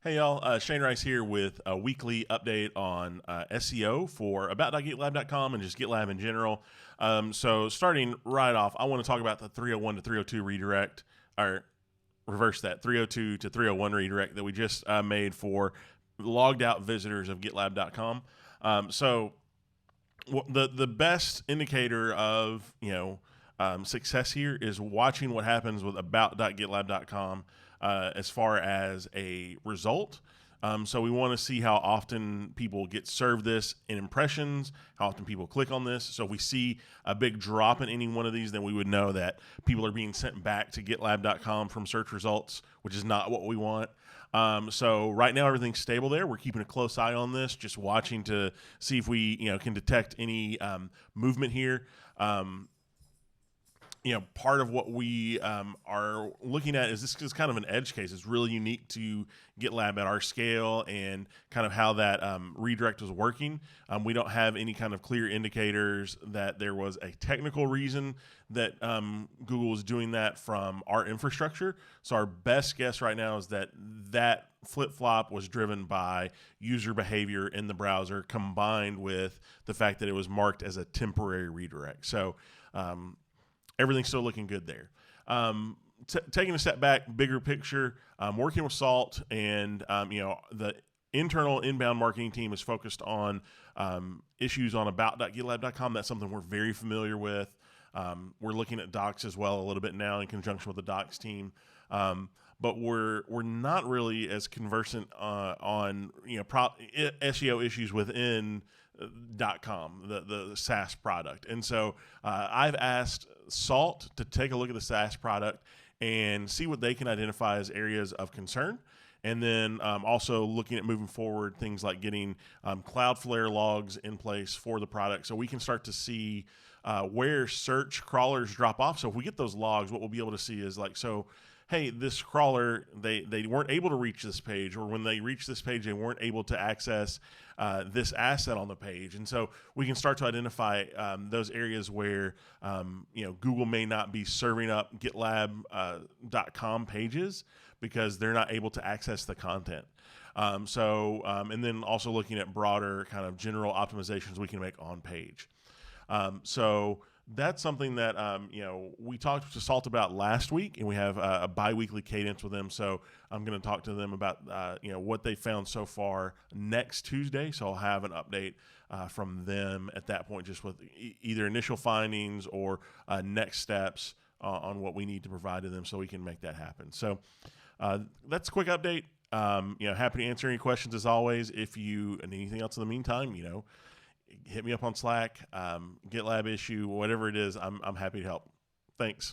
Hey y'all, Shane Rice here with a weekly update on SEO for Aboutgetlabcom and just GitLab in general. So starting right off, I want to talk about the 301 to 302 redirect, or reverse that, 302 to 301 redirect that we just made for logged out visitors of GitLab.com. The best indicator of success here is watching what happens with about.gitlab.com as far as a result. So we want to see how often people get served this in impressions, how often people click on this. So if we see a big drop in any one of these, then we would know that people are being sent back to gitlab.com from search results, which is not what we want. So right now everything's stable there. We're keeping a close eye on this, just watching to see if we can detect any movement here. Part of what we are looking at is this is kind of an edge case. It's really unique to GitLab at our scale and kind of how that redirect was working. We don't have any kind of clear indicators that there was a technical reason that Google was doing that from our infrastructure. So our best guess right now is that flip-flop was driven by user behavior in the browser combined with the fact that it was marked as a temporary redirect. So everything's still looking good there. Taking a step back, bigger picture, working with Salt and the internal inbound marketing team is focused on issues on about.gitlab.com. That's something we're very familiar with. We're looking at docs as well a little bit now in conjunction with the docs team. But we're not really as conversant on SEO issues within .com, the SaaS product. And so I've asked Salt to take a look at the SaaS product and see what they can identify as areas of concern. And then also looking at moving forward, things like getting Cloudflare logs in place for the product so we can start to see where search crawlers drop off. So if we get those logs, what we'll be able to see is hey, this crawler, they weren't able to reach this page, or when they reached this page, they weren't able to access this asset on the page. And so we can start to identify those areas where Google may not be serving up GitLab.com pages because they're not able to access the content. And then also looking at broader kind of general optimizations we can make on page. So that's something that we talked to Salt about last week, and we have a bi-weekly cadence with them. So I'm going to talk to them about what they found so far next Tuesday. So I'll have an update from them at that point, just with either initial findings or next steps on what we need to provide to them, so we can make that happen. So that's a quick update. Happy to answer any questions as always. If you need anything else in the meantime, hit me up on Slack, GitLab issue, whatever it is, I'm happy to help. Thanks.